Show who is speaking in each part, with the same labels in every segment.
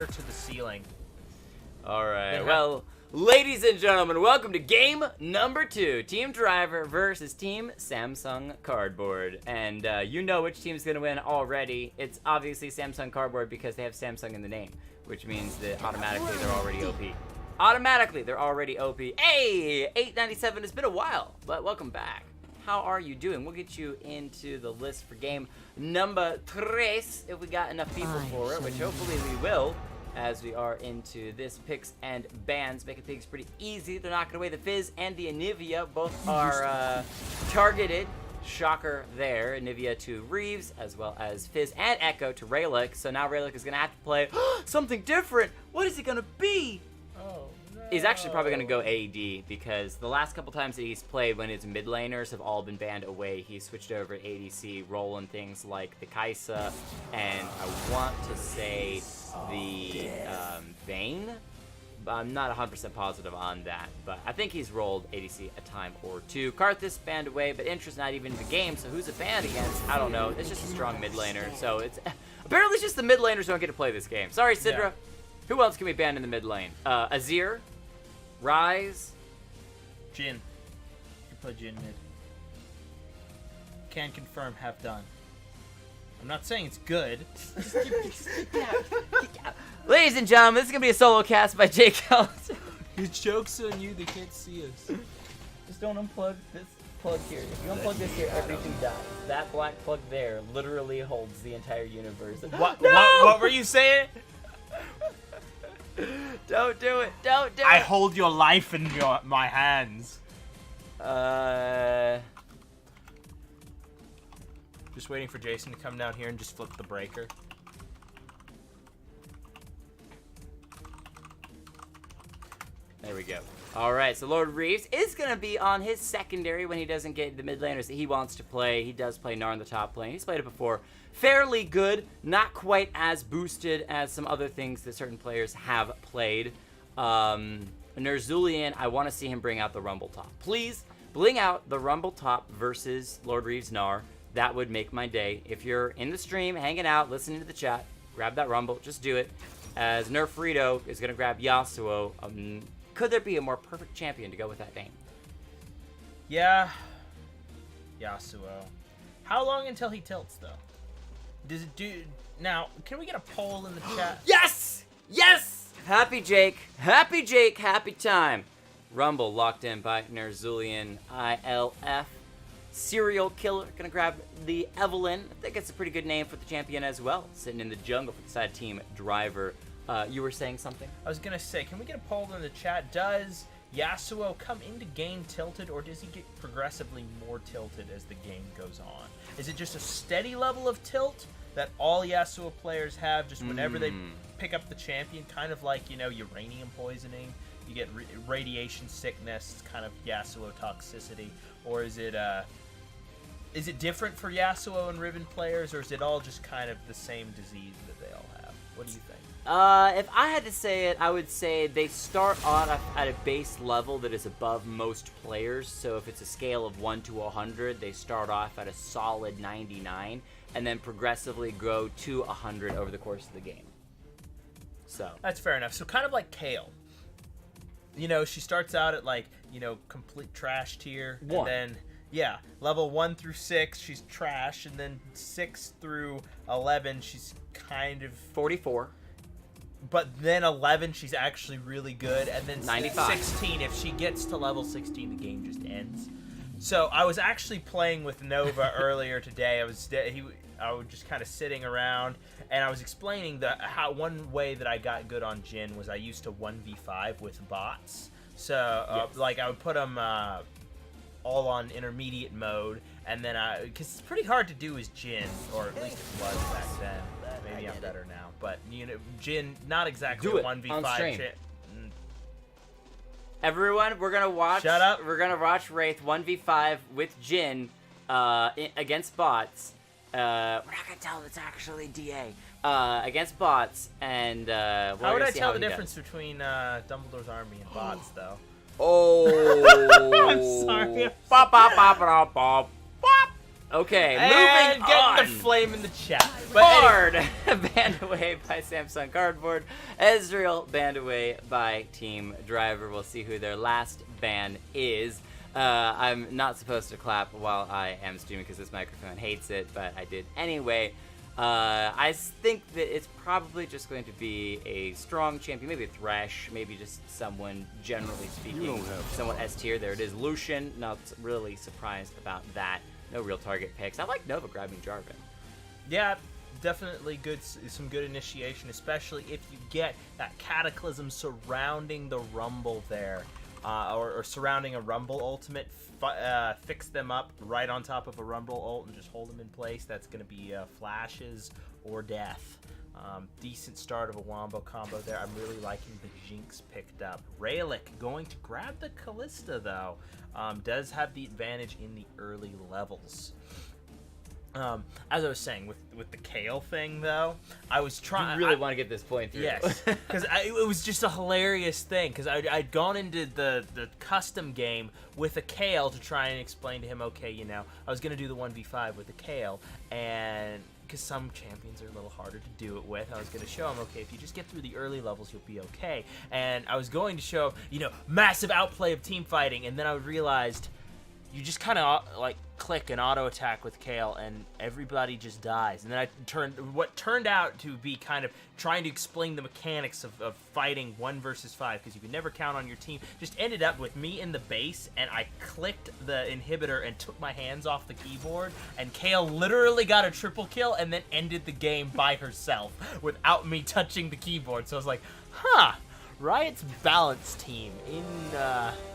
Speaker 1: to the ceiling.
Speaker 2: All right. Well, ladies and gentlemen, welcome to game number 2. Team Driver versus Team Samsung Cardboard. And you know which team's going to win already. It's obviously Samsung Cardboard because they have Samsung in the name, which means that automatically they're already OP. Automatically, they're already OP. Hey, 897, it's been a while, but welcome back. How are you doing? We'll get you into the list for game number 3 if we got enough people for it, which hopefully we will, as we are into this picks and bans. Making things pretty easy. They're knocking away the Fizz and the Anivia. Both are targeted. Shocker there. Anivia to Reeves, as well as Fizz and Echo to Raylick. So now Raylick is going to have to play something different. What is it going to be?
Speaker 1: Oh, no.
Speaker 2: He's actually probably going to go AD because the last couple times that he's played when his mid laners have all been banned away, he switched over to ADC, rolling things like the Kai'Sa, and I want to say the Vayne. I'm not 100% positive on that, but I think he's rolled ADC a time or two. Karthus banned away, but Intra's not even in the game, so who's it banned against? I don't know. It's just a strong mid laner, so it's... Apparently it's just the mid laners don't get to play this game. Sorry, Sidra. Yeah. Who else can be banned in the mid lane? Azir? Ryze?
Speaker 1: Jhin. You play Jhin mid. Can confirm, have done. I'm not saying it's good.
Speaker 2: Ladies and gentlemen, this is going to be a solo cast by Jake Ellis.
Speaker 1: His joke's on you, they can't see us.
Speaker 2: Just don't unplug this plug here. If you unplug this here, everything dies. That black plug there literally holds the entire universe.
Speaker 1: What were you saying?
Speaker 2: Don't do it. Don't do it.
Speaker 1: I hold your life in my hands. Just waiting for Jason to come down here and just flip the breaker.
Speaker 2: There we go. All right, so Lord Reeves is going to be on his secondary when he doesn't get the mid laners that he wants to play. He does play Gnar in the top lane. He's played it before. Fairly good, not quite as boosted as some other things that certain players have played. Nerzulian, I want to see him bring out the Rumble Top. Please, bring out the Rumble Top versus Lord Reeves Gnar. That would make my day. If you're in the stream, hanging out, listening to the chat, grab that Rumble. Just do it. As Nerfrito is going to grab Yasuo. Could there be a more perfect champion to go with that name?
Speaker 1: Yeah. Yasuo. How long until he tilts, though? Does it do... Now, can we get a poll in the chat?
Speaker 2: Yes! Yes! Happy Jake. Happy Jake. Happy time. Rumble locked in by Nerzulian ILF. Serial Killer. Gonna grab the Evelyn. I think it's a pretty good name for the champion as well. Sitting in the jungle for the side Team Driver. You were saying something?
Speaker 1: I was gonna say, can we get a poll in the chat? Does Yasuo come into game tilted, or does he get progressively more tilted as the game goes on? Is it just a steady level of tilt that all Yasuo players have just whenever they pick up the champion, kind of like, you know, uranium poisoning? You get radiation sickness, kind of Yasuo toxicity, or is it different for Yasuo and Riven players, or is it all just kind of the same disease that they all have? What do you think?
Speaker 2: If I had to say it, I would say they start off at a base level that is above most players. So if it's a scale of 1 to 100, they start off at a solid 99 and then progressively grow to 100 over the course of the game. So
Speaker 1: that's fair enough. So kind of like Kale. You know, she starts out at like, you know, complete trash tier.
Speaker 2: 1.
Speaker 1: And then, yeah, level 1 through 6, she's trash. And then 6 through 11, she's kind of...
Speaker 2: 44.
Speaker 1: But then 11, she's actually really good. And then
Speaker 2: 95.
Speaker 1: 16, if she gets to level 16, the game just ends. So I was actually playing with Nova earlier today. I was just kind of sitting around, and I was explaining how one way that I got good on Jhin was I used to 1v5 with bots. So
Speaker 2: Yes.
Speaker 1: like I would put them all on intermediate mode, and then because it's pretty hard to do as Jhin, or at least it was back then. Maybe I'm better now, but you know, Jhin, not exactly
Speaker 2: Do it
Speaker 1: 1v5
Speaker 2: on stream.
Speaker 1: shit.
Speaker 2: Everyone, we're gonna watch.
Speaker 1: Shut up.
Speaker 2: We're gonna watch Wraith 1v5 with Jhin against bots. We're not gonna tell them it's actually DA against bots, and
Speaker 1: How would I tell the difference between Dumbledore's army and bots, though?
Speaker 2: Oh,
Speaker 1: I'm sorry.
Speaker 2: Pop, pop, pop, pop, pop, pop. Okay,
Speaker 1: And
Speaker 2: moving
Speaker 1: getting
Speaker 2: on.
Speaker 1: the flame in the chat. But
Speaker 2: Card banned away by Samsung Cardboard. Ezreal banned away by Team Driver. We'll see who their last ban is. I'm not supposed to clap while I am streaming because this microphone hates it, but I did anyway. I think that it's probably just going to be a strong champion, maybe a Thresh, maybe just someone, generally speaking, someone S tier. There it is, Lucian. Not really surprised about that. No real target picks. I like Nova grabbing Jarvan.
Speaker 1: Yeah, definitely some good initiation, especially if you get that Cataclysm surrounding the Rumble there, or surrounding a Rumble ultimate. Fix them up right on top of a Rumble ult and just hold them in place. That's going to be flashes or death. Decent start of a Wombo combo there. I'm really liking the Jinx picked up. Raylick going to grab the Kalista, though. Does have the advantage in the early levels. As I was saying, with the Kale thing, though, I was trying...
Speaker 2: You really want to get this point through.
Speaker 1: Yes, because it was just a hilarious thing, because I'd gone into the custom game with a Kale to try and explain to him, okay, you know, I was going to do the 1v5 with the Kale, and because some champions are a little harder to do it with, I was going to show him, okay, if you just get through the early levels, you'll be okay. And I was going to show him, you know, massive outplay of team fighting, and then I realized... You just kind of like click an auto attack with Kale, and everybody just dies. And then what turned out to be kind of trying to explain the mechanics of fighting 1 versus 5, because you could never count on your team. Just ended up with me in the base, and I clicked the inhibitor and took my hands off the keyboard, and Kale literally got a triple kill and then ended the game by herself without me touching the keyboard. So I was like, huh. Riot's balance team in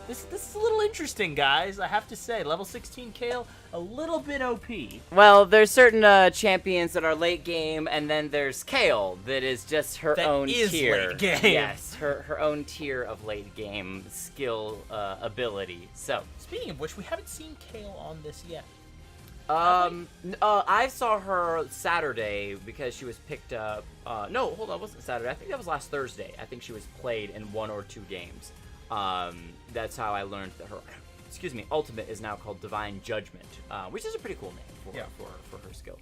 Speaker 1: this is a little interesting, guys. I have to say, level 16 Kale, a little bit OP.
Speaker 2: Well, there's certain champions that are late game, and then there's Kale that is just her own tier.
Speaker 1: Late game.
Speaker 2: Yes, her own tier of late game skill ability. So
Speaker 1: speaking of which, we haven't seen Kale on this yet.
Speaker 2: I saw her Saturday because she was picked up. No, hold on, it wasn't Saturday. I think that was last Thursday. I think she was played in 1 or 2 games. That's how I learned that her, ultimate is now called Divine Judgment, which is a pretty cool name for her skill.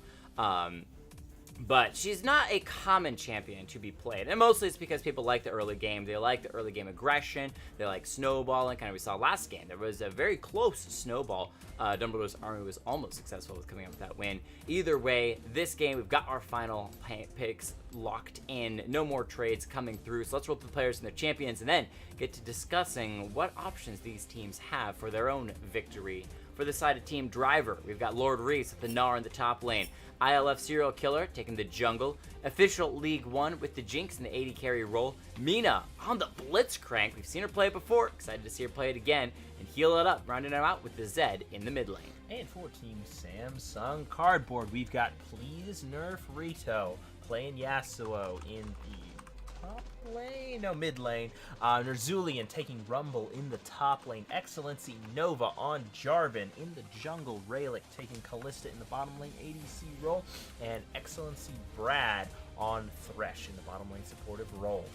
Speaker 2: But she's not a common champion to be played. And mostly it's because people like the early game. They like the early game aggression. They like snowballing. Kind of we saw last game. There was a very close snowball. Dumbledore's army was almost successful with coming up with that win. Either way, this game, we've got our final picks locked in. No more trades coming through. So let's roll the players and their champions and then get to discussing what options these teams have for their own victory. For the side of Team Driver, we've got Lord Reese with the Gnar in the top lane. ILF Serial Killer taking the jungle. Official League 1 with the Jinx in the 80 carry role. Mina on the Blitzcrank. We've seen her play it before. Excited to see her play it again. And heal it up, rounding her out with the Zed in the mid lane.
Speaker 1: And for Team Samsung Cardboard, we've got Please Nerf Rito playing Yasuo in the top lane, no, mid lane. Nerzulian taking Rumble in the top lane. XLNC Nova on Jarvan in the jungle. Raylick taking Kalista in the bottom lane ADC role. And XLNC Brad on Thresh in the bottom lane supportive role.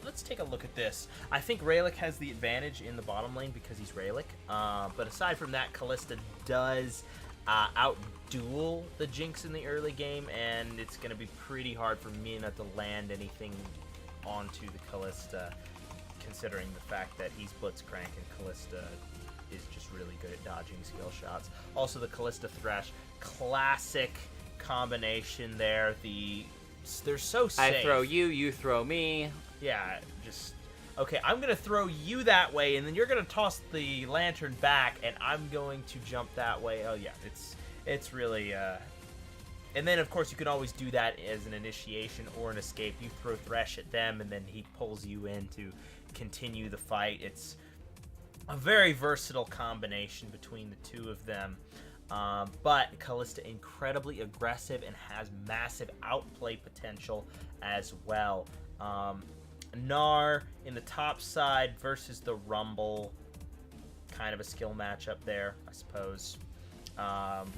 Speaker 1: Let's take a look at this. I think Raylick has the advantage in the bottom lane because he's Raylick. But aside from that, Kalista does outduel the Jinx in the early game, and it's going to be pretty hard for Mina to land anything onto the Kalista, considering the fact that he's Blitzcrank and Kalista is just really good at dodging skill shots. Also, the Kalista Thresh, classic combination there. They're so safe.
Speaker 2: I throw you, you throw me.
Speaker 1: Yeah, just... Okay, I'm going to throw you that way, and then you're going to toss the lantern back, and I'm going to jump that way. Oh, yeah, it's really... And then, of course, you can always do that as an initiation or an escape. You throw Thresh at them, and then he pulls you in to continue the fight. It's a very versatile combination between the two of them. But Kalista incredibly aggressive and has massive outplay potential as well. Gnar in the top side versus the Rumble. Kind of a skill matchup there, I suppose.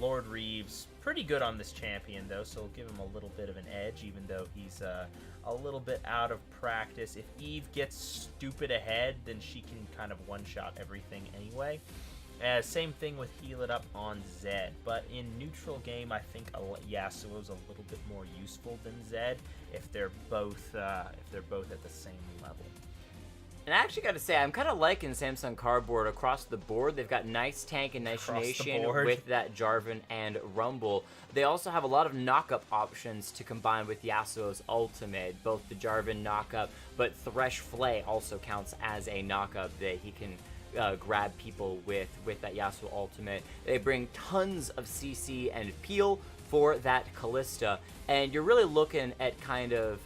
Speaker 1: Lord Reeves, pretty good on this champion, though, so we'll give him a little bit of an edge, even though he's a little bit out of practice. If Eve gets stupid ahead, then she can kind of one-shot everything anyway. Same thing with Heal It Up on Zed, but in neutral game, I think Yasuo's a little bit more useful than Zed if they're both at the same level.
Speaker 2: And I actually got to say, I'm kind of liking Samsung Cardboard across the board. They've got nice tank and nice nation with that Jarvan and Rumble. They also have a lot of knockup options to combine with Yasuo's ultimate, both the Jarvan knockup, but Thresh Flay also counts as a knockup that he can grab people with that Yasuo ultimate. They bring tons of CC and peel for that Kalista, and you're really looking at kind of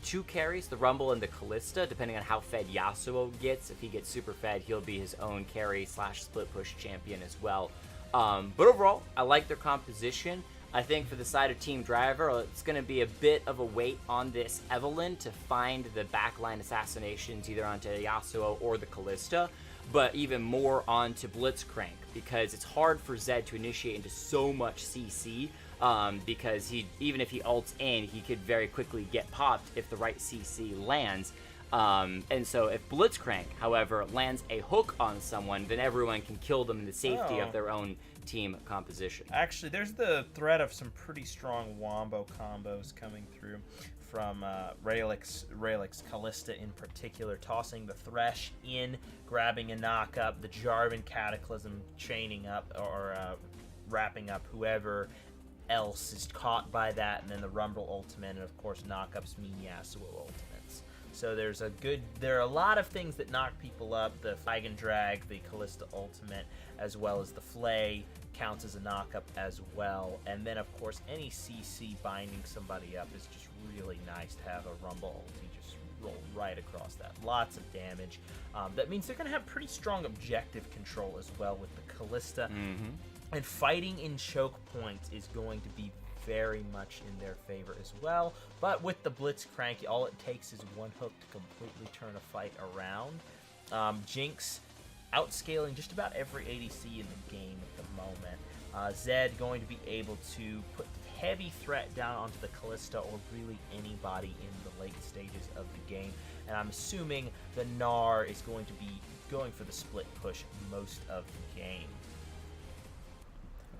Speaker 2: 2 carries, the Rumble and the Kalista, depending on how fed Yasuo gets. If he gets super fed, he'll be his own carry / split push champion as well. But overall, I like their composition. I think for the side of Team Driver, it's going to be a bit of a weight on this Evelynn to find the backline assassinations either onto Yasuo or the Kalista, but even more onto Blitzcrank, because it's hard for Zed to initiate into so much CC, because even if he ults in, he could very quickly get popped if the right CC lands. And so if Blitzcrank, however, lands a hook on someone, then everyone can kill them in the safety of their own team composition.
Speaker 1: Actually, there's the threat of some pretty strong wombo combos coming through from Raelix Kalista in particular, tossing the Thresh in, grabbing a knockup, the Jarvan Cataclysm chaining up or wrapping up whoever else is caught by that, and then the Rumble ultimate, and of course knockups mean Yasuo ultimates. So there are a lot of things that knock people up. The Flag and Drag, the Kalista ultimate, as well as the Flay counts as a knockup as well. And then of course any CC binding somebody up is just really nice to have a Rumble ulti just roll right across that. Lots of damage. That means they're going to have pretty strong objective control as well with the Kalista. And fighting in choke points is going to be very much in their favor as well. But with the Blitzcrank, all it takes is one hook to completely turn a fight around. Jinx outscaling just about every ADC in the game at the moment. Zed going to be able to put heavy threat down onto the Kalista or really anybody in the late stages of the game. And I'm assuming the Gnar is going to be going for the split push most of the game.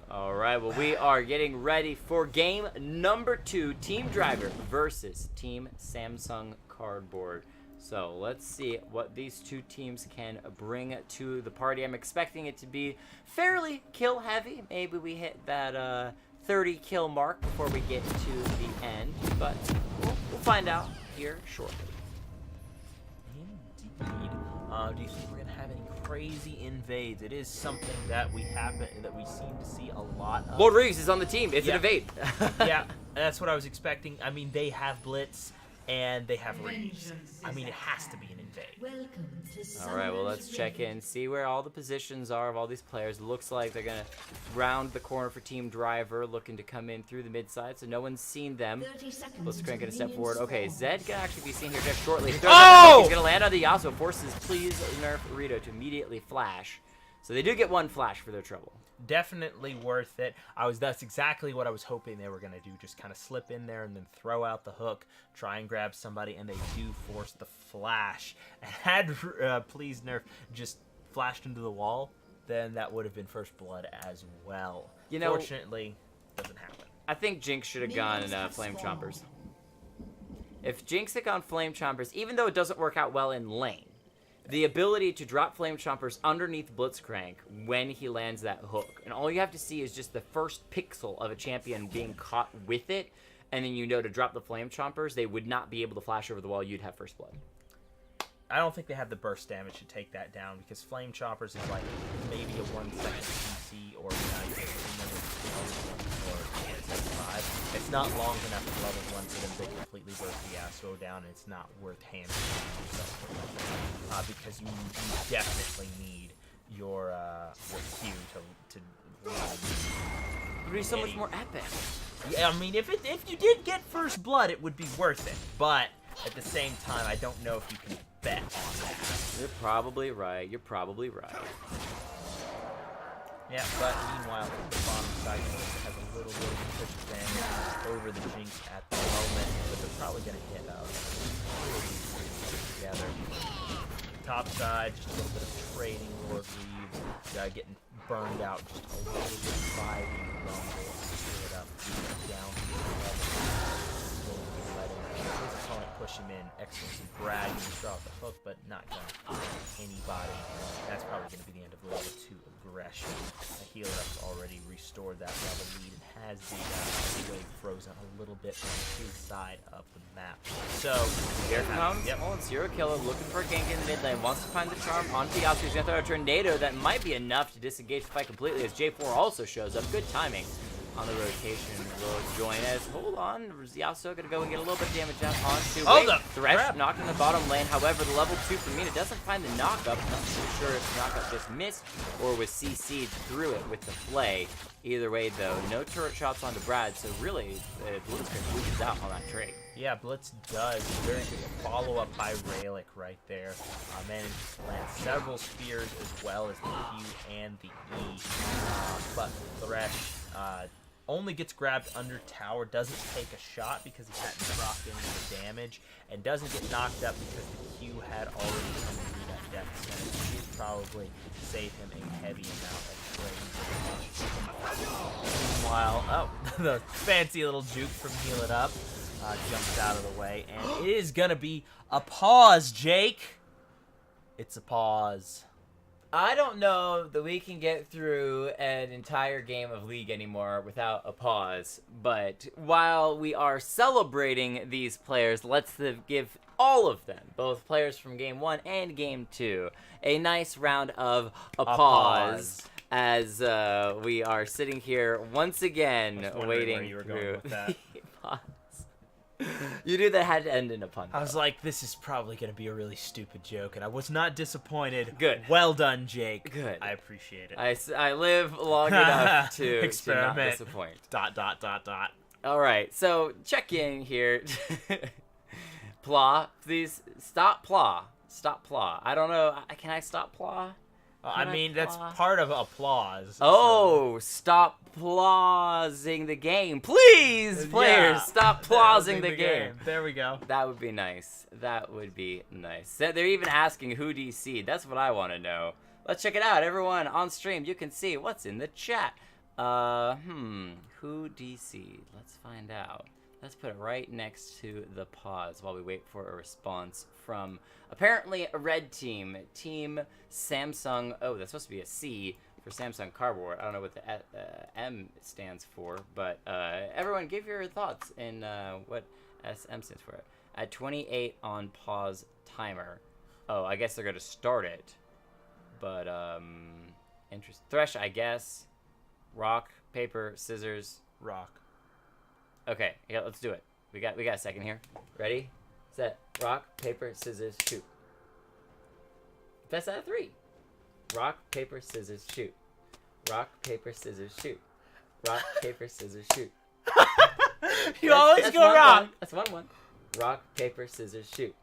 Speaker 2: All right, well, we are getting ready for game number 2, Team Driver versus Team Samsung Cardboard. So let's see what these two teams can bring to the party. I'm expecting it to be fairly kill heavy. Maybe we hit that 30 kill mark before we get to the end, but we'll find out here shortly.
Speaker 1: Indeed. Do you think we're gonna have any crazy invades? It is something that we seem to see a lot of.
Speaker 2: Lord Reeves is on the team. It's an invade.
Speaker 1: Yeah, that's what I was expecting. I mean, they have Blitz and they have Reeves. I mean, it has to be an invade.
Speaker 2: All right, well, let's check in, see where all the positions are of all these players. It looks like they're going to round the corner for Team Driver, looking to come in through the mid side, so no one's seen them. Let's crank it a step forward. Okay, Zed can actually be seen here just shortly.
Speaker 1: Oh!
Speaker 2: He's going to land on the Yasuo, forces Please Nerf Rito to immediately flash. So they do get one flash for their trouble.
Speaker 1: Definitely worth it. That's exactly what I was hoping they were going to do. Just kind of slip in there and then throw out the hook, try and grab somebody, and they do force the flash. And had Please Nerf just flashed into the wall, then that would have been first blood as well. You know, fortunately, doesn't happen.
Speaker 2: I think Jinx should have gone Flame Chompers. If Jinx had gone Flame Chompers, even though it doesn't work out well in lane, the ability to drop Flame Chompers underneath Blitzcrank when he lands that hook. And all you have to see is just the first pixel of a champion being caught with it, and then you know to drop the Flame Chompers, they would not be able to flash over the wall. You'd have first blood.
Speaker 1: I don't think they have the burst damage to take that down, because Flame Choppers is like maybe a 1 second CC or 9 or 75. It's not long enough to level 1 for them to completely burst the Yasuo down, and it's not worth handling yourself because you definitely need your Q to
Speaker 2: it would be so much more epic.
Speaker 1: Yeah, I mean, if you did get first blood, it would be worth it, but at the same time, I don't know if you can bet on that.
Speaker 2: You're probably right. You're probably right.
Speaker 1: Yeah, but meanwhile, the bottom side has a little bit of a push advantage over the Jinx at the moment, but they're probably going to hit together. Top side, just a little bit of trading. Lord Reeves getting burned out just a little bit by the Rumble. Seal it up, down to the level. Slowly letting his opponent push him in. XLNC Brad gonna throw out the hook, but not gonna hit anybody. That's probably gonna be the end of level 2 aggression. The healer up's already restored that level lead and has the wave frozen a little bit on his side of the map. So
Speaker 2: here comes Zero Killer looking for a gank in the mid lane. Wants to find the charm on Yasuo. He's gonna throw a tornado that might be enough to disengage the fight completely as J4 also shows up. Good timing on the rotation. Will join us. Hold on. Yasuo gonna go and get a little bit of damage out onto
Speaker 1: the
Speaker 2: Thresh
Speaker 1: crap.
Speaker 2: knocked in the bottom lane. However, the level 2 for Mina doesn't find the knockup. Not too sure if the knockup just missed or was CC'd through it with the play. Either way, though, no turret shots onto Brad, so really, Blitz loses out on that trade.
Speaker 1: Yeah, Blitz does. Very good follow-up by Raylick right there. Managed to land several spears as well as the Q and the E. But Thresh only gets grabbed under tower, doesn't take a shot because he hadn't procced any of the damage, and doesn't get knocked up because the Q had already come through that death sentence. Should probably save him a heavy amount of trade. Meanwhile, the fancy little juke from Heal It Up jumps out of the way, and it is gonna be a pause, Jake. It's a pause.
Speaker 2: I don't know that we can get through an entire game of League anymore without a pause, but while we are celebrating these players, let's give all of them, both players from Game 1 and Game 2, a nice round of applause. As we are sitting here once again waiting
Speaker 1: where you were going with that.
Speaker 2: Pause. You knew that had to end in a pun.
Speaker 1: I was like, this is probably going to be a really stupid joke, and I was not disappointed.
Speaker 2: Good.
Speaker 1: Well done, Jake.
Speaker 2: Good.
Speaker 1: I appreciate it.
Speaker 2: I live long enough to
Speaker 1: Experiment.
Speaker 2: not disappoint. ... All right, so check in here. Pla, please stop Pla. Stop Pla. I don't know. Can I stop Pla?
Speaker 1: I mean, that's part of applause.
Speaker 2: Oh, stop plausing the game. Please, players, stop plausing the game.
Speaker 1: There we go.
Speaker 2: That would be nice. That would be nice. They're even asking who DC'd. That's what I want to know. Let's check it out. Everyone on stream, you can see what's in the chat. Who DC'd? Let's find out. Let's put it right next to the pause while we wait for a response from apparently a red team. Team Samsung. Oh, that's supposed to be a C for Samsung Cardboard. I don't know what the M stands for, but everyone give your thoughts in what SM stands for. At 28 on pause timer. Oh, I guess they're going to start it. But, interest. Thresh, I guess. Rock, paper, scissors.
Speaker 1: Rock.
Speaker 2: Okay, yeah, let's do it. We got a second here. Ready, set, rock, paper, scissors, shoot. Best out of 3. Rock, paper, scissors, shoot. Rock, paper, scissors, shoot. Rock, paper, scissors, shoot.
Speaker 1: You always go rock.
Speaker 2: That's 1-1. Rock, paper, scissors, shoot.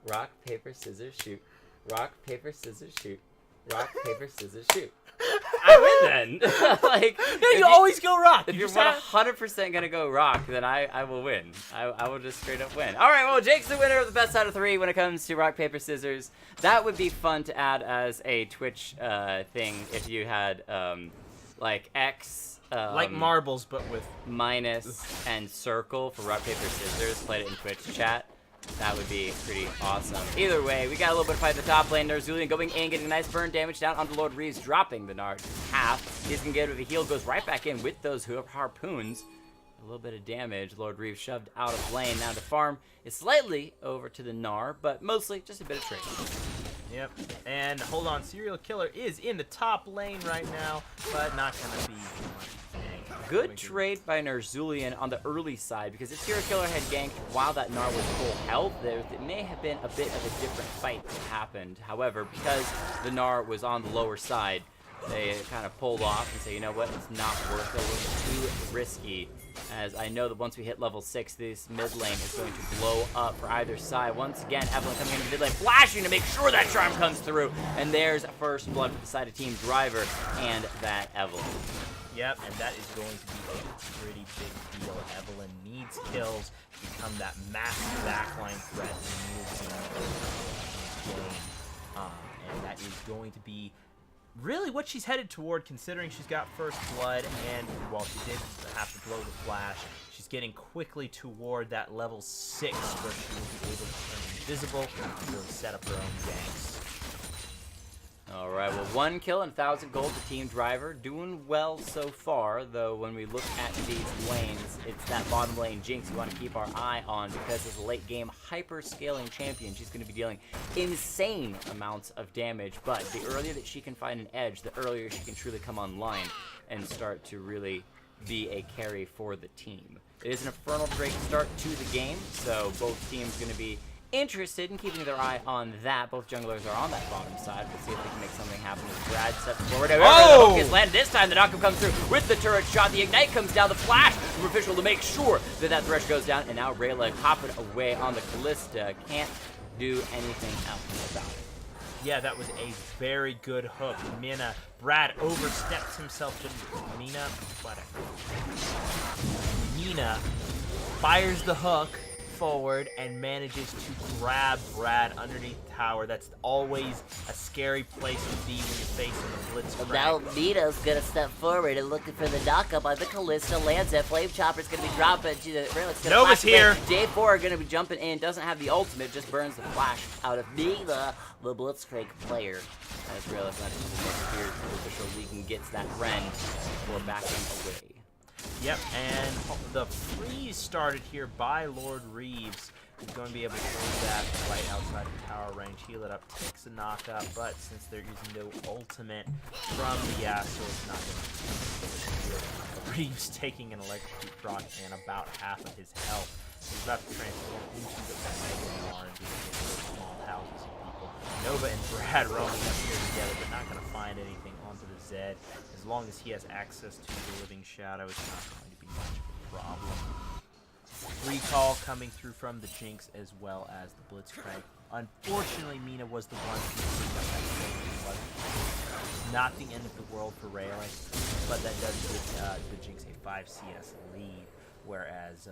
Speaker 2: Rock, paper, scissors, shoot. Rock, paper, scissors, shoot. Rock, paper, scissors, shoot. I win then. Like,
Speaker 1: no, you always go rock.
Speaker 2: If you're 100% gonna go rock, then I will win. I will just straight up win. All right, well, Jake's the winner of the best out of 3 when it comes to rock, paper, scissors. That would be fun to add as a Twitch thing if you had like X.
Speaker 1: Like marbles, but with
Speaker 2: minus and circle for rock, paper, scissors. Played it in Twitch chat. That would be pretty awesome. Either way, we got a little bit of fight at the top lane. Nerzulian going in, getting a nice burn damage down onto Lord Reeves, dropping the Nard half. He's going to get it with a heal, goes right back in with those harpoons. A little bit of damage. Lord Reeves shoved out of lane. Now to farm is slightly over to the Gnar, but mostly just a bit of trade.
Speaker 1: Yep, and hold on, Serial Killer is in the top lane right now, but not going to be much.
Speaker 2: Good trade by Nerzulian on the early side, because if Serial Killer had ganked while that Gnar was full health, there may have been a bit of a different fight that happened. However, because the Gnar was on the lower side, they kind of pulled off and say, you know what, it's not worth it, a little too risky. As I know that once we hit level 6, this mid lane is going to blow up for either side. Once again, Evelyn coming into mid lane, flashing to make sure that charm comes through. And there's first blood for the side of Team Driver and that Evelyn.
Speaker 1: Yep, and that is going to be a pretty big deal. Evelyn needs kills to become that massive backline threat in the game. And that is going to be really what she's headed toward, considering she's got first blood, and while she did have to blow the flash, she's getting quickly toward that level 6 where she will be able to turn invisible and really set up her own ganks.
Speaker 2: All right, well, 1 kill and 1,000 gold to Team Driver. Doing well so far, though when we look at these lanes, it's that bottom lane Jinx we want to keep our eye on, because as a late game hyper-scaling champion, she's going to be dealing insane amounts of damage, but the earlier that she can find an edge, the earlier she can truly come online and start to really be a carry for the team. It is an Infernal Drake start to the game, so both teams going to be interested in keeping their eye on that. Both junglers are on that bottom side. We'll see if they can make something happen as Brad steps forward. However, the hook is landed this time. The knockup comes through with the turret shot. The ignite comes down. The flash from Official to make sure that that thresh goes down. And now Rayla hopping away on the Callista. Can't do anything else about it.
Speaker 1: Yeah, that was a very good hook. Mina, Brad oversteps himself to Mina. Mina fires the hook forward and manages to grab Brad underneath the tower. That's always a scary place to be when you're facing the Blitzcrank.
Speaker 3: Now Mina's gonna step forward and looking for the knockup on the Callista. Lands it. Flame Chopper's gonna be dropping.
Speaker 1: Nova's here.
Speaker 3: J4 are gonna be jumping in. Doesn't have the ultimate. Just burns the flash out of Mina, the Blitzcrank player. As Rayla's not just the Official League gets that Ren for backing away.
Speaker 1: Yep, and the freeze started here by Lord Reeves. He's going to be able to hold that right outside of tower range, heal it up, takes a knockup, but since they're using no ultimate from the Yasuo, it's not going to be Reeves taking an electric proc and about half of his health. He's about to transform into the Megamar and being able to small houses of people. Nova and Brad roaming up here together, but not going to find anything onto the Zed. As long as he has access to the Living Shadow, it's not going to be much of a problem. Recall coming through from the Jinx as well as the Blitzcrank. Unfortunately, Mina was the one who picked up that kill. Not the end of the world for Rayleigh, but that does give the Jinx a 5 CS lead, whereas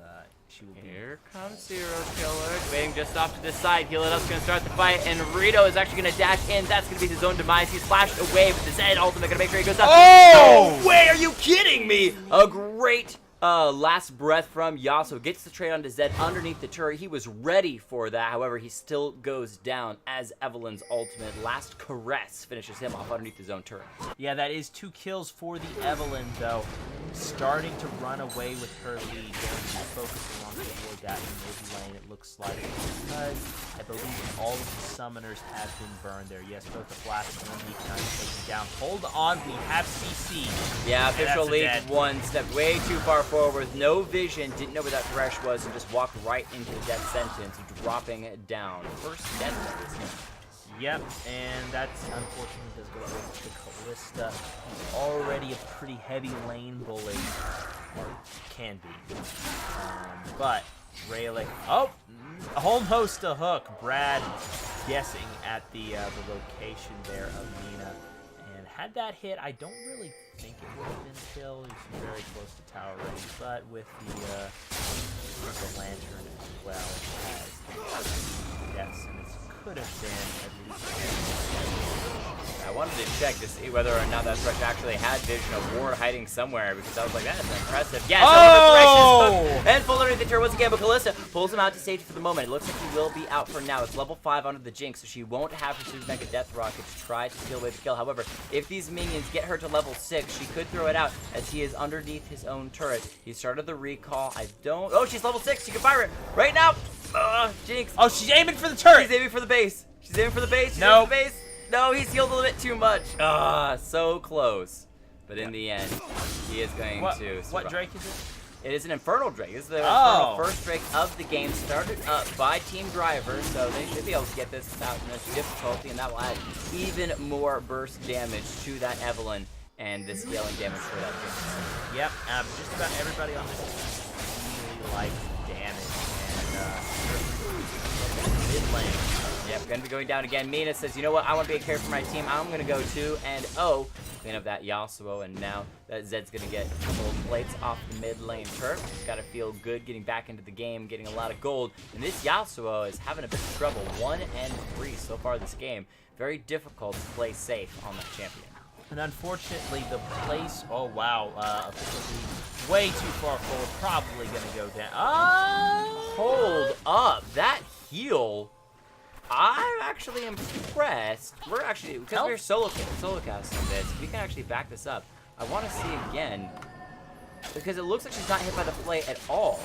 Speaker 1: she will be...
Speaker 2: Here comes Zero Killer, waiting just off to this side. Heal It Up's going to start the fight, and Rito is actually going to dash in. That's going to be his own demise. He's flashed away with the Zed ultimate, going to make sure he goes up.
Speaker 1: Oh!
Speaker 2: No way, are you kidding me? A great last breath from Yasuo. Gets the trade onto Zed underneath the turret. He was ready for that. However, he still goes down as Evelyn's ultimate last caress finishes him off underneath his own turret.
Speaker 1: Yeah, that is 2 kills for the Evelyn, though. Starting to run away with her lead. Going to be focusing on toward that mid lane, it looks like. Because I believe all of the summoners have been burned there. Yes, both the Flash and the kind of taken down. Hold on, we have CC.
Speaker 2: Yeah, Official League 1 stepped way too far forward with no vision, didn't know where that thresh was, and just walked right into the death sentence, dropping it down. First death sentence.
Speaker 1: Yep, and that's unfortunately does go with the Callista, who's already a pretty heavy lane bully, or can be. But Rayleigh, oh, a home host a hook. Brad guessing at the location there of Mina, and had that hit, I don't really think it would have been a kill. He's very close to tower range, but with the lantern as well as yes, and it could have been at least.
Speaker 2: I wanted to check to see whether or not that thresh actually had vision of Ward hiding somewhere, because I was like, that's impressive. Yes, and full underneath the turret once again, but Callista pulls him out to safety for the moment. It looks like he will be out for now. It's level 5 under the Jinx, so she won't have her Super Mega Death Rocket to try to steal away the kill. However, if these minions get her to level 6, she could throw it out as he is underneath his own turret. He started the recall. Oh, she's level 6. She can fire it right now. Jinx.
Speaker 1: Oh, she's aiming for the turret.
Speaker 2: She's aiming for the base. She's aiming for the base. She's
Speaker 1: aiming
Speaker 2: for the base. No, he's healed a little bit too much. So close. But in the end, he is going to survive.
Speaker 1: What Drake is it?
Speaker 2: It is an Infernal Drake. This is the Infernal first Drake of the game, started up by Team Driver, so they should be able to get this without much difficulty, and that will add even more burst damage to that Evelyn and the scaling damage for that Jinx.
Speaker 1: Yep, just about everybody on this team really likes damage, and mid lane.
Speaker 2: Yep, gonna be going down again. Mina says, you know what, I want to be a carry for my team. I'm gonna go 2 and 0. Clean up that Yasuo, and now that Zed's gonna get a couple of plates off the mid lane turret. He's gotta feel good getting back into the game, getting a lot of gold. And this Yasuo is having a bit of trouble. 1 and 3 so far this game. Very difficult to play safe on that champion.
Speaker 1: And unfortunately, the place... Oh, wow. Way too far forward. Probably going to go down.
Speaker 2: Hold up. That heal... I'm actually impressed. We're actually... Because we're solo casting this, we can actually back this up. I want to see again. Because it looks like she's not hit by the Flay at all.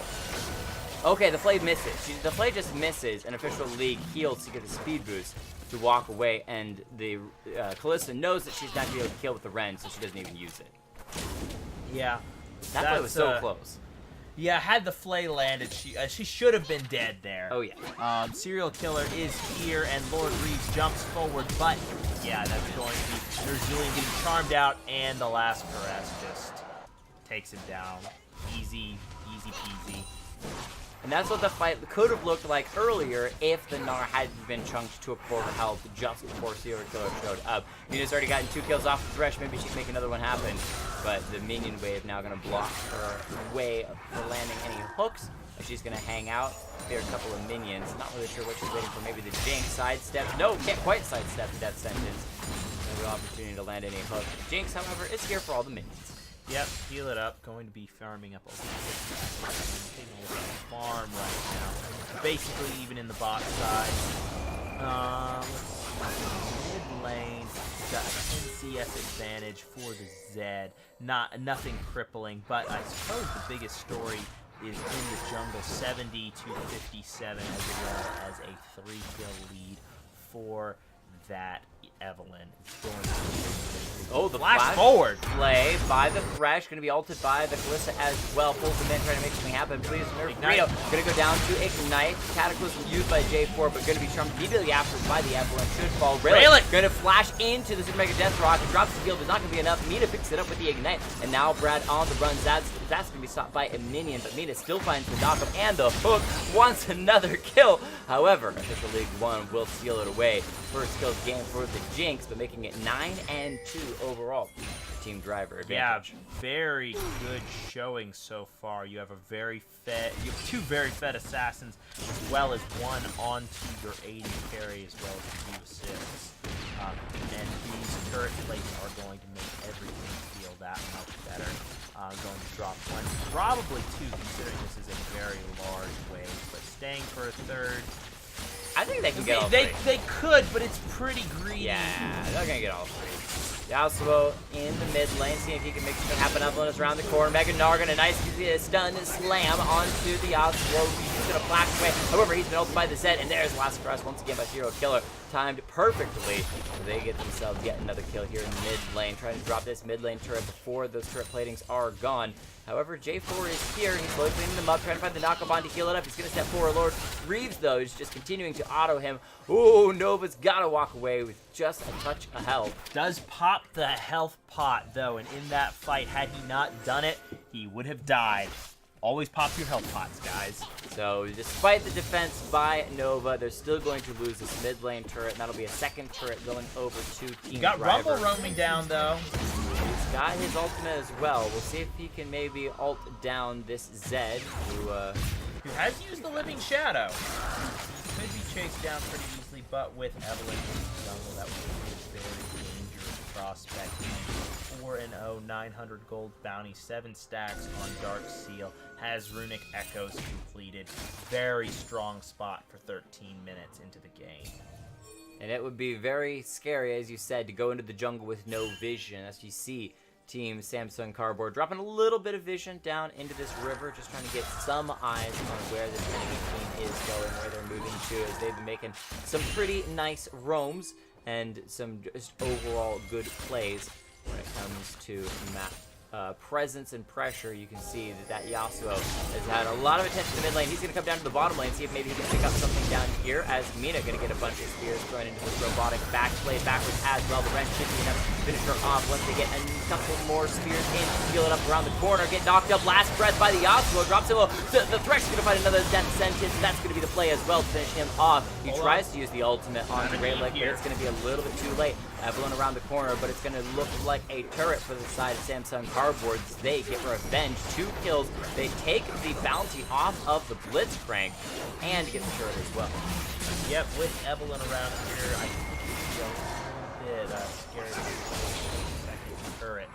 Speaker 2: Okay, the Flay misses. The Flay just misses, and Official League heals to get a speed boost to walk away, and the Kalista knows that she's not going to be able to kill with the Ren, so she doesn't even use it.
Speaker 1: Yeah.
Speaker 2: That play was so close.
Speaker 1: Yeah, had the Flay landed, she should have been dead there.
Speaker 2: Oh, yeah.
Speaker 1: Serial Killer is here, and Lord Reeves jumps forward, but yeah, that's going to be Nerjulian getting charmed out, and the last caress just takes him down. Easy peasy.
Speaker 2: And that's what the fight could have looked like earlier if the Gnar hadn't been chunked to a quarter health just before Serial Killer showed up. Mina's already gotten 2 kills off the Thresh. Maybe she can make another one happen. But the minion wave now going to block her way for landing any hooks. She's going to hang out. There are a couple of minions. Not really sure what she's waiting for. Maybe the Jinx sidestep. No, can't quite sidestep the death sentence. No real opportunity to land any hook. Jinx, however, is here for all the minions.
Speaker 1: Yep, heal it up. Going to be farming up a little bit. Taking a little bit of farm right now. Basically, even in the bot side. Mid lane, got a 10 CS advantage for the Zed. Nothing crippling, but I suppose the biggest story is in the jungle. 70 to 57, as well as a 3-kill lead for that Evelyn. It's going to be
Speaker 2: the
Speaker 1: flash forward
Speaker 2: play by the Thresh, going to be ulted by the Kalista as well. Pulls him in, trying to make something happen. Please, Nerf Rito going to go down to Ignite. Cataclysm used by J4, but going to be trumped immediately after by the Evelyn. Should fall. Rayleigh going to flash into the Super Mega Death Rock. Drops the field, but not going to be enough. Mina picks it up with the Ignite, and now Brad on the run. That's going to be stopped by a minion, but Mina still finds the knockup and the hook. Wants another kill. However, Official League 1 will steal it away. First kill game for the Jinx, but making it 9-2 overall. Team Driver advantage.
Speaker 1: Yeah, very good showing so far. You have you have 2 very fed assassins, as well as 1 onto your AD carry, as well as 2 assists. And these turret plates are going to make everything feel that much better. Going to drop 1, probably 2, considering this is a very large wave, but staying for a 3rd.
Speaker 2: I think they can get all
Speaker 1: 3.
Speaker 2: three.
Speaker 1: They could, but it's pretty greedy.
Speaker 2: Yeah, they're going to get all 3. Yasuo in the mid lane, seeing if he can make something happen. Evelyn is around the corner. Mega Gnar gonna nice stun slam onto the Yasuo. He's gonna flash away. However, he's been ulted by the Zed, and there's the last cross once again by Serial Killer. Timed perfectly. So they get themselves yet another kill here in the mid lane, trying to drop this mid lane turret before those turret platings are gone. However, J4 is here. He's slowly cleaning them up, trying to find the knockup on to heal it up. He's going to step forward. Lord Reeves, though, is just continuing to auto him. Ooh, Nova's got to walk away with just a touch of health.
Speaker 1: Does pop the health pot, though, and in that fight, had he not done it, he would have died. Always pop your health pots, guys.
Speaker 2: So, despite the defense by Nova, they're still going to lose this mid lane turret, and that'll be a second turret going over to Team
Speaker 1: Got
Speaker 2: Driver.
Speaker 1: Rumble roaming down, though.
Speaker 2: He's got his ultimate as well. We'll see if he can maybe ult down this Zed, who
Speaker 1: has used the Living Shadow. He could be chased down pretty easily, but with Evelyn in the jungle, that would be a very dangerous prospect. 4-0, 900 gold bounty, 7 stacks on Dark Seal, has Runic Echoes completed. Very strong spot for 13 minutes into the game.
Speaker 2: And it would be very scary, as you said, to go into the jungle with no vision. As you see Team Samsung Cardboard dropping a little bit of vision down into this river, just trying to get some eyes on where this enemy team is going, where they're moving to, as they've been making some pretty nice roams and some just overall good plays when it comes to map presence and pressure. You can see that Yasuo has had a lot of attention to the mid lane. He's going to come down to the bottom lane, see if maybe he can pick up something down here, as Mina going to get a bunch of spears thrown into this robotic backplay backwards as well. The Wrench should be enough to finish her off once they get a couple more spears in. Heal it up around the corner, get knocked up. Last breath by the Yasuo, drops him low. The Thresh is going to find another death sentence. That's going to be the play as well to finish him off. He tries to use the ultimate on Rayleigh, but it's going to be a little bit too late. Evelyn around the corner, but it's going to look like a turret for the side of Samsung Cardboards. They get revenge. 2 kills. They take the bounty off of the Blitzcrank and get the turret as well.
Speaker 1: Yep, with Evelyn around here, I think it would be a little bit scary. turret.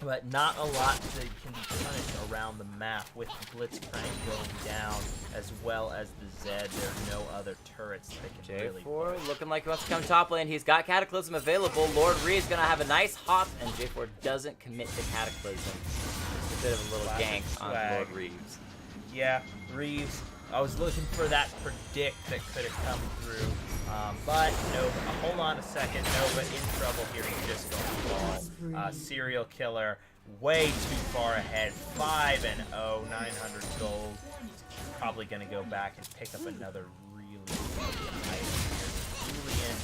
Speaker 1: But not a lot that can be punished around the map with the Blitzcrank going down, as well as the Zed. There are no other turrets that can really
Speaker 2: J4
Speaker 1: push.
Speaker 2: looking like he wants to come top lane. He's got Cataclysm available. Lord Ree's going to have a nice hop, and J4 doesn't commit to Cataclysm. Just a bit of a little
Speaker 1: Classic
Speaker 2: gank on
Speaker 1: swag.
Speaker 2: Lord Reeves.
Speaker 1: Yeah, Reeves. I was looking for that predict that could have come through, but Nova. Hold on a second, Nova in trouble here. He's just going to fall. Serial killer, way too far ahead. 5-0, 900 gold. He's probably going to go back and pick up another really good item here. Julian.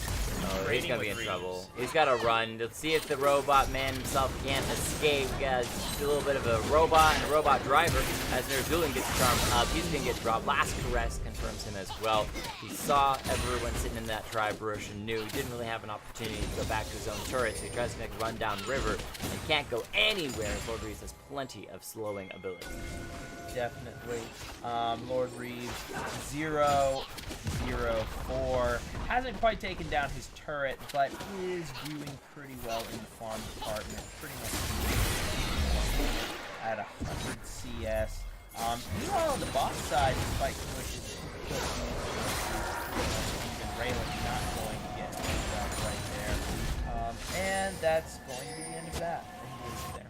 Speaker 2: Oh, he's gonna be in trouble. He's got to run. Let's see if the robot man himself can't escape. We got a little bit of a robot and a robot driver as Nerzulian gets charmed up. He's gonna get dropped. Last Caress confirms him as well. He saw everyone sitting in that tri-brush and knew he didn't really have an opportunity to go back to his own turret, so he tries to make a run down river and can't go anywhere. Lord Reeves has plenty of slowing ability.
Speaker 1: Definitely. Lord Reeves, 0-0-4. Hasn't quite taken down his turret, but is doing pretty well in the farm department. Pretty much at 100 CS. Meanwhile, on the bot side, despite pushes, even Raylan not going to get that right there. And that's going to be the end of that. There.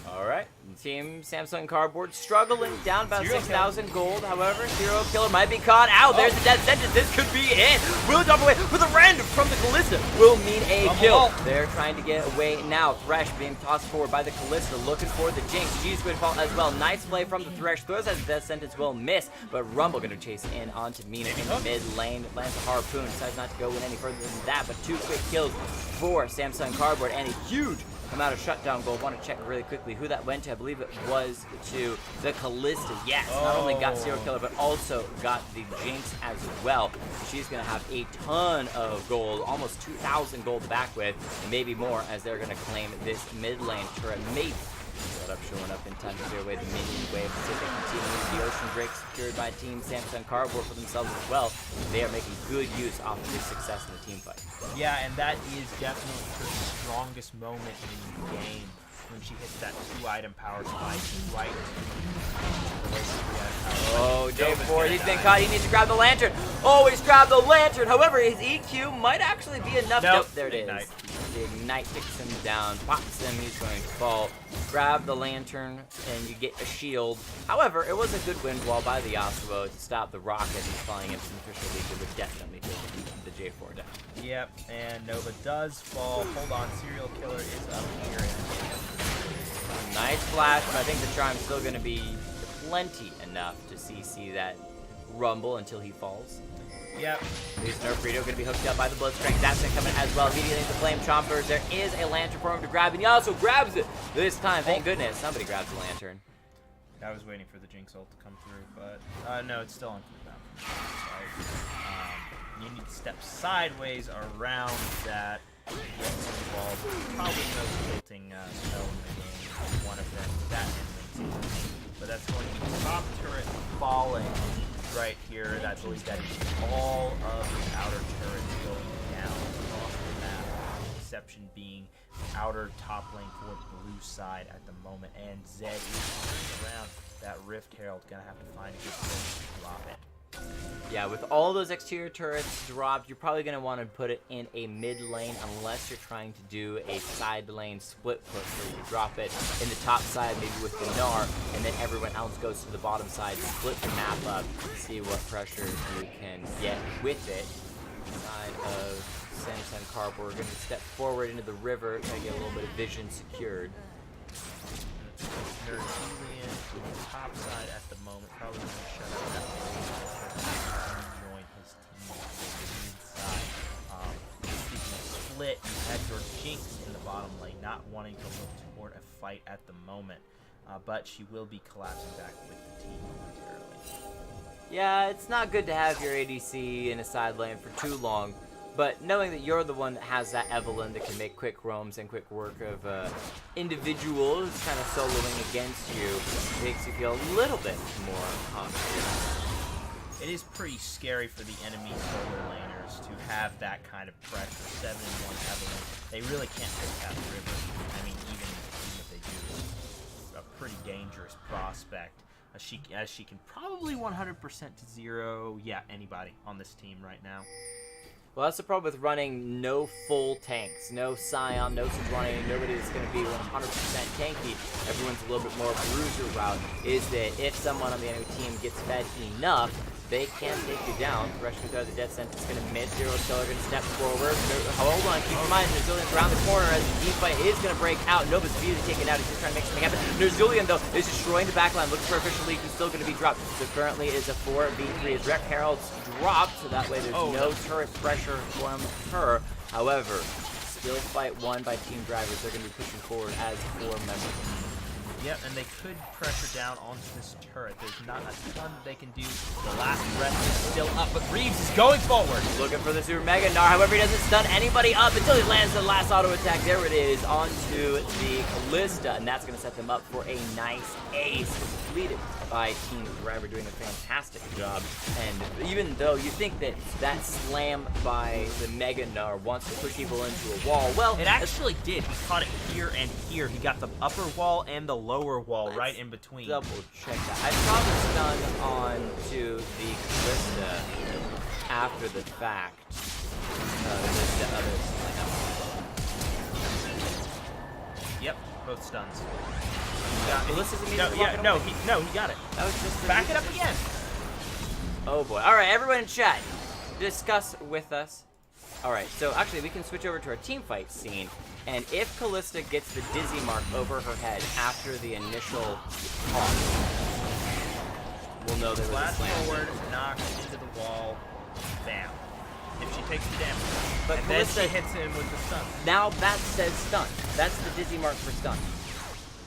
Speaker 2: All right, Team Samsung Cardboard struggling down about
Speaker 1: Serial
Speaker 2: 6,000 gold. However, Serial Killer might be caught out. There's the death sentence. This could be it. Will jump away with a rend from the Callista. Will mean a kill. They're trying to get away now. Thresh being tossed forward by the Callista, looking for the Jinx. She's going to fall as well. Nice play from the Thresh. Throws as the death sentence will miss, but Rumble going to chase in onto Mina in the mid lane. Lands a harpoon. Decides not to go in any further than that, but 2 quick kills for Samsung Cardboard and a huge amount of shutdown gold. Want to check really quickly who that went to. I believe it was to the Callista. Yes, not only got Serial Killer, but also got the Jinx as well. She's going to have a ton of gold, almost 2,000 gold back with, and maybe more as they're going to claim this mid lane turret. Maybe showed up, showing up in time to clear away the minion wave. Pacific continues. The Ocean Drake secured by Team Samsung Cardboard for themselves as well. They are making good use off of this success in the team fight.
Speaker 1: Yeah, and that is definitely her strongest moment in the game when she hits that 2-item power spike right.
Speaker 2: Oh, J4, he's been caught. He needs to grab the lantern. Oh, he's grabbed the lantern. However, his EQ might actually be enough. Nope, there it is.
Speaker 1: Ignite.
Speaker 2: The Ignite takes him down, pops him, he's going to fall. Grab the lantern, and you get a shield. However, it was a good wind wall by the Yasuo to stop the rocket he's flying in from the Official League. It would definitely take the J4 down.
Speaker 1: Yep, and Nova does fall. Hold on, Serial Killer is up here.
Speaker 2: Nice flash, but I think the charm's still going to be plenty enough to CC that Rumble until he falls.
Speaker 1: Yep.
Speaker 2: These Nerfrito going to be hooked up by the Blitzcrank. That's going to come in as well. Immediately into Flame Chompers. There is a lantern for him to grab, and he also grabs it. This time, thank goodness, somebody grabs the lantern.
Speaker 1: I was waiting for the Jinx ult to come through, but no, it's still on cooldown. You need to step sideways around that. Get involved. Probably no tilting spell in the game. One of them, that and the but that's going to be top turret falling right here. I believe that is all of the outer turrets going down across the map. The exception being outer top lane for blue side at the moment. And Zed is around. That Rift Herald gonna have to find a good place to drop it.
Speaker 2: Yeah, with all those exterior turrets dropped, you're probably going to want to put it in a mid lane unless you're trying to do a side lane split push where you drop it in the top side, maybe with the Gnar, and then everyone else goes to the bottom side, split the map up, see what pressure you can get with it. Side of Samsung Cardboard, we're going to step forward into the river, try to get a little bit of vision secured.
Speaker 1: Nerzulian on the top side at the moment, probably going to shut out that join his team inside. Speaking of split, you had your Jinx in the bottom lane, not wanting to look toward a fight at the moment, but she will be collapsing back with the team momentarily.
Speaker 2: Yeah, it's not good to have your ADC in a side lane for too long, but knowing that you're the one that has that Evelyn that can make quick roams and quick work of individuals kind of soloing against you makes you feel a little bit more confident.
Speaker 1: it is pretty scary for the enemy solar laners to have that kind of pressure. 7-1 Evelyn. They really can't pick that river. I mean, even if they do, it's a pretty dangerous prospect. As she can probably 100% to 0. Yeah, anybody on this team right now.
Speaker 2: Well, that's the problem with running no full tanks, no Scion, no Sejuani, nobody that's going to be 100% tanky. Everyone's a little bit more bruiser route. Is that if someone on the enemy team gets fed enough, they can take you down. Rush without the death sentence is going to mid. Zero Killer going to step forward. Hold on, keep in mind, Nerzulian's around the corner as the deep fight is going to break out. Nova's view to take it out. He's just trying to make something happen. Nerzulian, though, is destroying the backline, looking for official lead. He's still going to be dropped. So currently is a 4v3 as Wreck Herald's dropped, so that way there's no turret pressure from her. However, still fight won by Team Drivers. They're going to be pushing forward as 4 members.
Speaker 1: Yep, and they could pressure down onto this turret. There's not a ton that they can do. The last breath is still up, but Reeves is going forward.
Speaker 2: Looking for the Super Mega Gnar. However, he doesn't stun anybody up until he lands the last auto attack. There it is, onto the Callista, and that's going to set them up for a nice ace. Completed by Team Driver, doing a fantastic job. And even though you think that that slam by the Mega Gnar wants to push people into a wall, well,
Speaker 1: it actually did. He caught it here and here. He got the upper wall and the lower wall right in between.
Speaker 2: Double check that. I saw the stun on to the Callista after the fact.
Speaker 1: Yep, both stuns.
Speaker 2: Callista's
Speaker 1: He
Speaker 2: immediately
Speaker 1: he got it.
Speaker 2: That was just
Speaker 1: Back it up again.
Speaker 2: Oh boy. All right, everyone in chat, discuss with us. All right, so actually we can switch over to our team fight scene, and if Callista gets the dizzy mark over her head after the initial toss, we'll know there was a
Speaker 1: Flash
Speaker 2: slam.
Speaker 1: forward, knocked into the wall, bam. If she takes the damage,
Speaker 2: But
Speaker 1: and
Speaker 2: Callista
Speaker 1: then she hits him with the stun.
Speaker 2: Now that says stun. That's the dizzy mark for stun.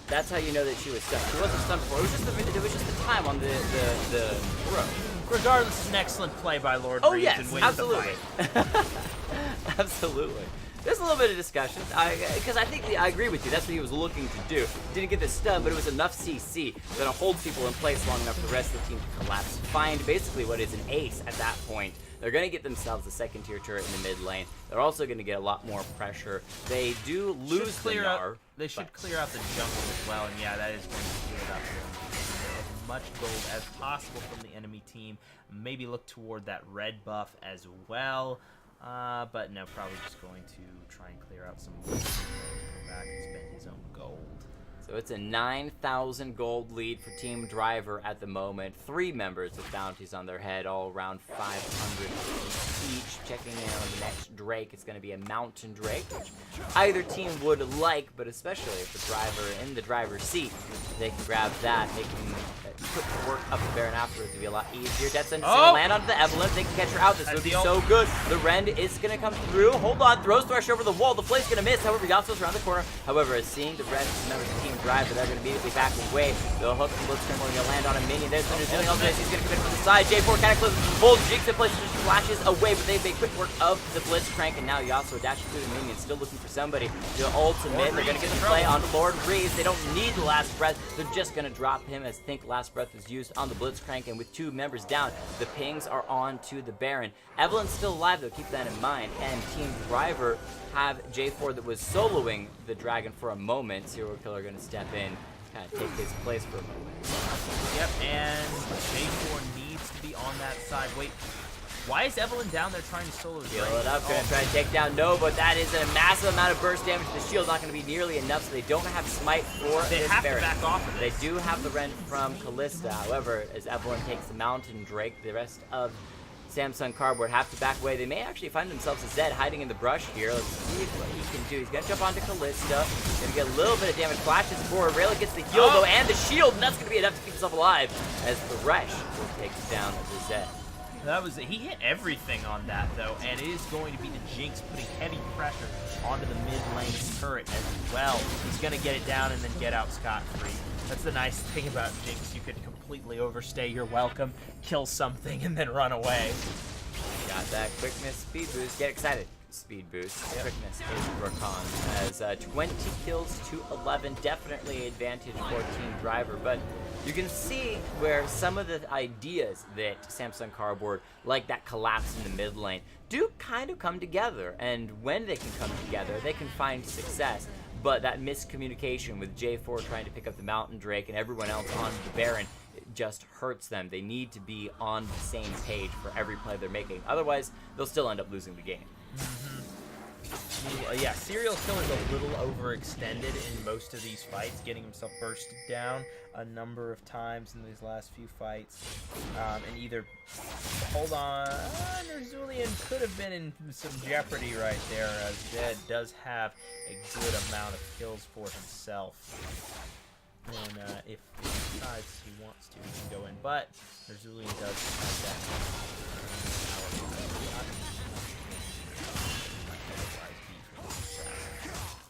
Speaker 2: That's how you know that she was stunned. She wasn't stunned before. It was just the time on the throw.
Speaker 1: Regardless, it's an excellent play by Lord
Speaker 2: Oh
Speaker 1: Reeves
Speaker 2: yes,
Speaker 1: and wins
Speaker 2: absolutely.
Speaker 1: the fight.
Speaker 2: Absolutely. There's a little bit of discussion, because I think I agree with you. That's what he was looking to do. Didn't get the stun, but it was enough CC that it holds people in place long enough for the rest of the team to collapse. Find basically what is an ace at that point. They're going to get themselves a second tier turret in the mid lane. They're also going to get a lot more pressure. They do lose the Gnar.
Speaker 1: They should clear out the jungle as well, and yeah, that is going to clear it out as much gold as possible from the enemy team. Maybe look toward that red buff as well. But no, probably just going to try and clear out some gold. Come back and spend his own gold.
Speaker 2: So it's a 9,000 gold lead for Team Driver at the moment. 3 members with bounties on their head, all around 500 each. Checking in on the next Drake. It's going to be a Mountain Drake, which either team would like, but especially if the driver in the driver's seat, they can grab that. They can put the work up the Baron afterwards. It'll be a lot easier. Death Sentence is going to land onto the Evelyn. They can catch her out. This would be so good. The Rend is going to come through. Hold on. Throws Thresh over the wall. The play's going to miss. However, Yasuo's around the corner. However, seeing the rest members of Team Driver, they're going to immediately back away. The hook and Blitzcrank going to land on a minion. There's the Nerzulian ultimate. He's going to commit from the side. J4 Cataclysm holds Jinx in place, just flashes away, but they've made quick work of the Blitzcrank, and now Yasuo dashing through the minion, still looking for somebody to ultimate. They're going to get the play on Lord Reeves. They don't need the last breath. They're just going to drop him, as Think last breath was used on the Blitzcrank, and with 2 members down, the pings are on to the Baron. Evelyn's still alive, though. Keep that in mind. And Team Driver have J4 that was soloing the dragon for a moment. Serial Killer going to step in, kind of take his place for a moment.
Speaker 1: Yep, and J4 needs to be on that side. Wait, why is Evelyn down there trying to solo Drake?
Speaker 2: Heal it up, gonna try to take down Nova. That is a massive amount of burst damage. The shield's not gonna be nearly enough, so they don't have smite for
Speaker 1: They
Speaker 2: this
Speaker 1: have
Speaker 2: Baron.
Speaker 1: to back off of
Speaker 2: They
Speaker 1: this.
Speaker 2: do have the Rend from Callista. However, as Evelyn takes the Mountain Drake, the rest of Samsung Cardboard have to back away. They may actually find themselves a Zed hiding in the brush here. Let's see what he can do. He's gonna jump onto Callista. Gonna get a little bit of damage. Flashes forward. Rayla gets the heal though, and the shield, and that's gonna be enough to keep himself alive as Thresh will take down the Zed.
Speaker 1: He hit everything on that though, and it is going to be the Jinx putting heavy pressure onto the mid lane turret as well. He's gonna get it down and then get out scot-free. That's the nice thing about Jinx. You could completely overstay your welcome, kill something, and then run away.
Speaker 2: Got that quickness speed boost. Get excited. Speed boost. Yep. Quickness is Rakan. As 20 kills to 11. Definitely advantage for Team Driver, but you can see where some of the ideas that Samsung Cardboard, like that collapse in the mid lane, do kind of come together. And when they can come together, they can find success. But that miscommunication with J4 trying to pick up the Mountain Drake and everyone else on the Baron, it just hurts them. They need to be on the same page for every play they're making. Otherwise, they'll still end up losing the game.
Speaker 1: Yeah, Serial Killer's a little overextended in most of these fights, getting himself bursted down a number of times in these last few fights. And either, hold on, Nerzulian could have been in some jeopardy right there, as Zed does have a good amount of kills for himself. And if he decides he wants to, he can go in. But Nerzulian does have that.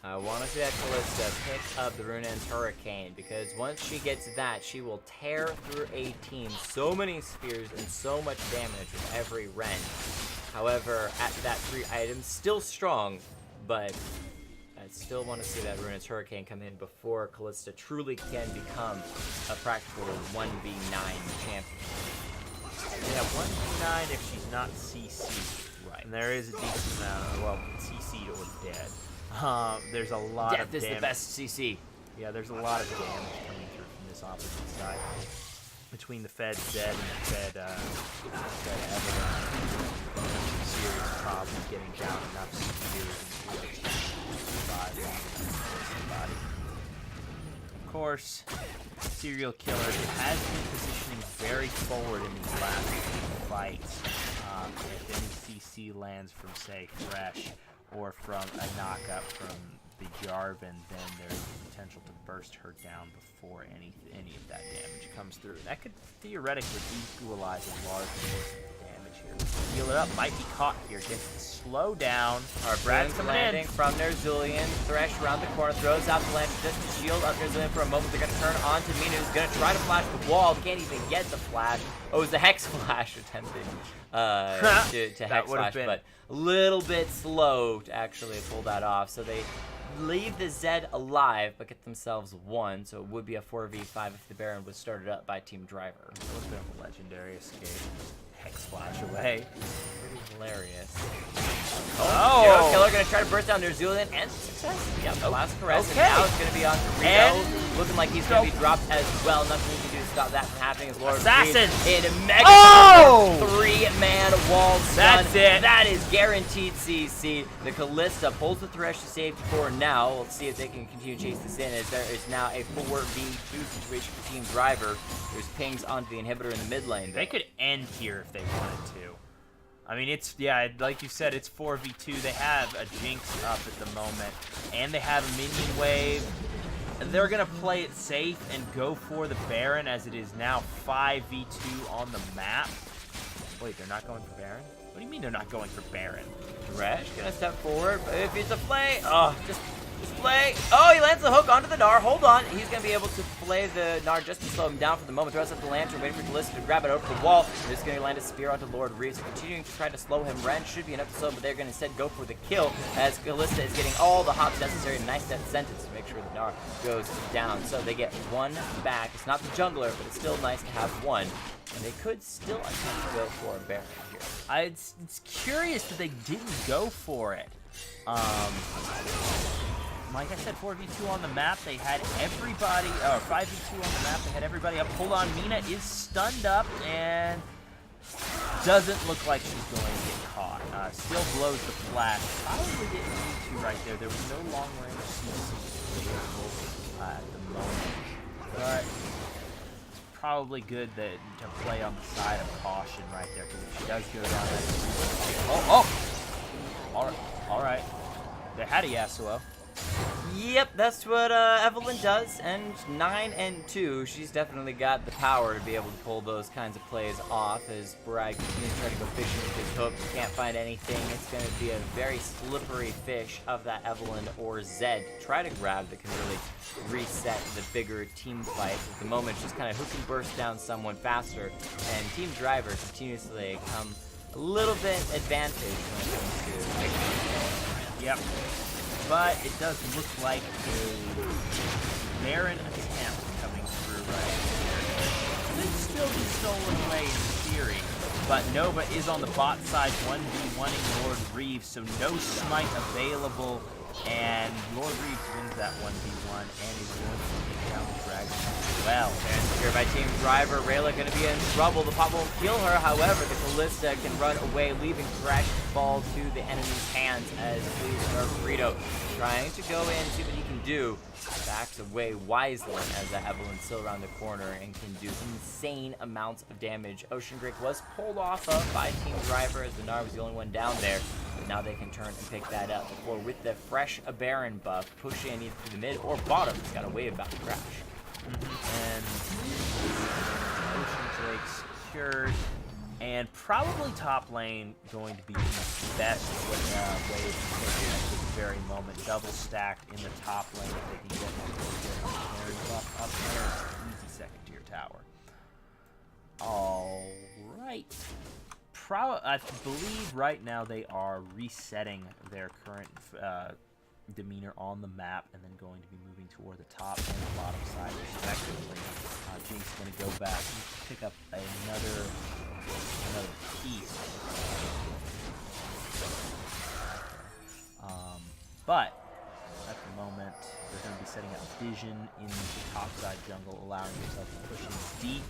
Speaker 2: I want to see that Kalista pick up the Runaan's Hurricane, because once she gets that, she will tear through a team so many spears and so much damage with every rend. However, at that 3 items, still strong, but I still want to see that Runaan's Hurricane come in before Kalista truly can become a practical 1v9 champion.
Speaker 1: Yeah, 1v9 if she's not CC.
Speaker 2: Right.
Speaker 1: And there is a decent amount of, well, CC'd or dead. There's a lot of
Speaker 2: Death is
Speaker 1: damage.
Speaker 2: the best CC.
Speaker 1: Yeah, there's a lot of damage coming through from this opposite side. Between the Fed Zed and the Fed Evelyn. Serious problem getting down enough spears and to survive body. Of course, Serial Killer has been positioning very forward in these last few fights. If any CC lands from, say, Fresh, or from a knockup from the Jarvan, then there's the potential to burst her down before any of that damage comes through. That could theoretically equalize a large portion of the damage here. Heal it up, might be caught here. Gets slow down.
Speaker 2: Our
Speaker 1: Brad's
Speaker 2: Brad's
Speaker 1: coming
Speaker 2: landing
Speaker 1: in.
Speaker 2: from Nerzulian. Thresh around the corner, throws out the lantern just to shield up Nerzulian for a moment. They're going to turn on to Mina, who's going to try to flash the wall. Can't even get the flash. Oh, it was the Hex Flash attempting to Hex Flash, but a little bit slow to actually pull that off. So they leave the Zed alive, but get themselves one. So it would be a 4v5 if the Baron was started up by Team Driver.
Speaker 1: That would have been a legendary escape. Hex Flash away.
Speaker 2: Pretty hilarious.
Speaker 1: Oh!
Speaker 2: Serial Killer gonna try to burst down Nerzulian and success. Yep, the last caress.
Speaker 1: Okay.
Speaker 2: And now it's gonna be on Rito.
Speaker 1: And
Speaker 2: Looking like he's gonna be dropped as well. Nothing we can do to stop that from happening as Lord
Speaker 1: Assassin!
Speaker 2: in a mega 3-man wall stun.
Speaker 1: That's it.
Speaker 2: That is guaranteed CC. The Kalista pulls the Thresh to safety for now. Let's see if they can continue to chase this in, as there is now a 4v2 situation for Team Driver. There's pings onto the inhibitor in the mid lane.
Speaker 1: They could end here if they wanted to. I mean, it's, yeah, like you said, it's 4v2. They have a Jinx up at the moment, and they have a minion wave. They're going to play it safe and go for the Baron, as it is now 5v2 on the map. Wait, they're not going for Baron? What do you mean they're not going for Baron?
Speaker 2: Thresh gonna step forward. If it's a play, just play. Oh, he lands the hook onto the Gnar. Hold on. He's gonna be able to play the Gnar just to slow him down for the moment. Throws up the lantern, waiting for Kalista to grab it over the wall. They're just gonna land a spear onto Lord Reeves, continuing to try to slow him. Ren should be enough to slow him, but they're gonna instead go for the kill, as Kalista is getting all the hops necessary. Nice death sentence to make sure the Gnar goes down. So they get one back. It's not the jungler, but it's still nice to have one. And they could still attempt to go for a Baron here.
Speaker 1: It's curious that they didn't go for it. Like I said, 4v2 on the map. They had everybody, or 5v2 on the map. They had everybody up. Hold on, Mina is stunned up and doesn't look like she's going to get caught. Still blows the flash. Probably didn't need to right there. There was no long range CC available at the moment, but probably good to play on the side of caution right there, because if she does go down that... All right. They had a Yasuo.
Speaker 2: Yep, that's what Evelyn does, and 9-2, she's definitely got the power to be able to pull those kinds of plays off, as Bragg continues to try to go fishing with his hook, can't find anything. It's going to be a very slippery fish of that Evelyn or Zed to try to grab that can really reset the bigger team fight. At the moment, just kind of who can burst down someone faster, and Team Driver continuously come a little bit advantage when it comes to...
Speaker 1: Yep. But it does look like a Baron attempt coming through right here. still be stolen away in theory. But Nova is on the bot side, 1v1ing Lord Reeves, so no smite available. And Lord Reeves wins that 1v1 and is going to take down the Dragon as well.
Speaker 2: And secured by Team Driver, Rayla going to be in trouble. The pop won't kill her, however, the Callista can run away, leaving Thresh to fall to the enemy's hands as Frito trying to go in and see what he can do. Backs away wisely as Evelyn's still around the corner and can do insane amounts of damage. Ocean Drake was pulled off of by Team Driver as Dinar was the only one down there. But now they can turn and pick that up. Before with the fresh Baron buff, push in either through the mid or bottom. He's got a wave about to crash.
Speaker 1: And Ocean Drake secured. And probably top lane going to be the best way to take it at this very moment. Double stacked in the top lane if they can get Baron buff up there. Easy second tier tower. All right. I believe right now they are resetting their current demeanor on the map and then going to be moving toward the top and the bottom side respectively. Jinx is going to go back and pick up another piece. But at the moment, they're going to be setting up Vision in the top side jungle, allowing themselves to push in deep.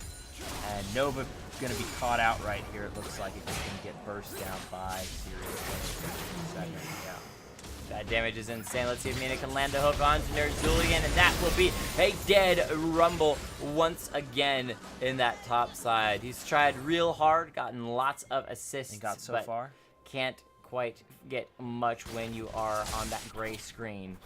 Speaker 1: And Nova going to be caught out right here. It looks like it's going to get burst down by Sirius. Yeah.
Speaker 2: That damage is insane. Let's see if Mina can land a hook onto Nerzulian, and that will be a dead Rumble once again in that top side. He's tried real hard, gotten lots of assists,
Speaker 1: and got so far.
Speaker 2: Can't quite get much when you are on that gray screen.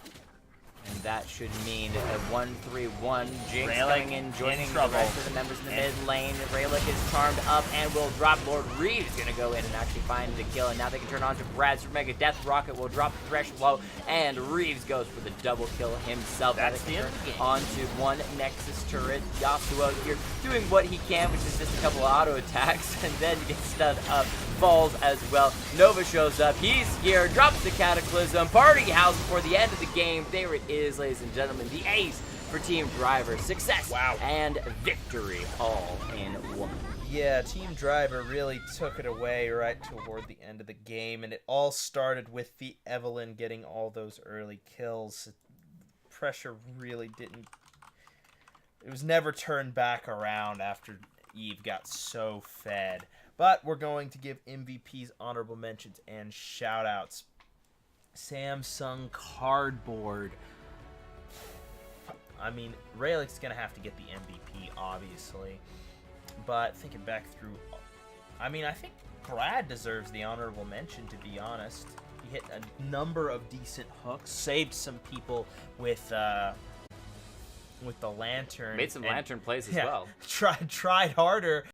Speaker 2: And that should mean a 1-3-1. Jinx coming in, joining the rest of the members in the mid lane. Raylick is charmed up and will drop. Lord Reeves is going to go in and actually find the kill. And now they can turn on to Brad's for Mega Death Rocket. Will drop the Thresh low. And Reeves goes for the double kill himself.
Speaker 1: That's the end of the game.
Speaker 2: Onto one Nexus turret. Yasuo here doing what he can, which is just a couple of auto attacks. And then gets stunned up. Falls as well. Nova shows up. He's here. Drops the Cataclysm. Party house before the end of the game. There it is, ladies and gentlemen. The ace for Team Driver. Success and victory all in one.
Speaker 1: Yeah, Team Driver really took it away right toward the end of the game, and it all started with the Evelyn getting all those early kills. Pressure really didn't... It was never turned back around after Eve got so fed. But we're going to give MVPs honorable mentions and shout-outs. Samsung Cardboard. I mean, Raylick's going to have to get the MVP, obviously. But thinking back through... I mean, I think Brad deserves the honorable mention, to be honest. He hit a number of decent hooks. Saved some people with the lantern.
Speaker 2: Made some lantern plays as well.
Speaker 1: Tried harder